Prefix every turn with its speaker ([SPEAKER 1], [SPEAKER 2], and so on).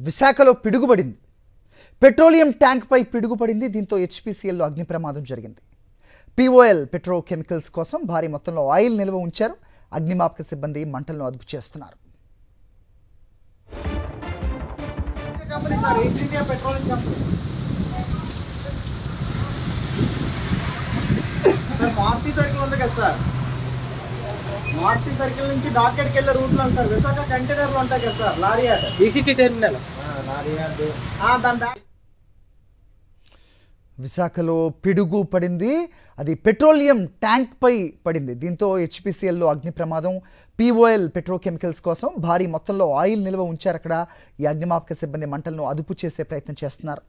[SPEAKER 1] విశాఖలో పిడుగుపడింది. పెట్రోలియం ట్యాంక్పై పిడుగుపడింది. దీంతో హెచ్పీసీఎల్లో అగ్ని ప్రమాదం జరిగింది. పీఓఎల్ పెట్రోకెమికల్స్ కోసం భారీ మొత్తంలో ఆయిల్ నిల్వ ఉంచారు. అగ్నిమాపక సిబ్బంది మంటలను అదుపు చేస్తున్నారు.
[SPEAKER 2] మార్చి సర్కిల్ నుంచి డాకెట్కి వెళ్ళే రూట్లో ఉంటారు. విశాఖ కంటైనర్లు ఉంటాయి కదా sir, lorry yard, BCT terminal, lorry yard.
[SPEAKER 1] విశాఖలో పిడుగు పడింది. అది పెట్రోలియం ట్యాంక్ పై పడింది. దీంతో హెచ్పీసీఎల్లో అగ్ని ప్రమాదం. పీఓఎల్ పెట్రోకెమికల్స్ కోసం భారీ మొత్తంలో ఆయిల్ నిల్వ ఉంచారు. అక్కడ ఈ అగ్నిమాపక సిబ్బంది మంటలను అదుపు చేసే ప్రయత్నం చేస్తున్నారు.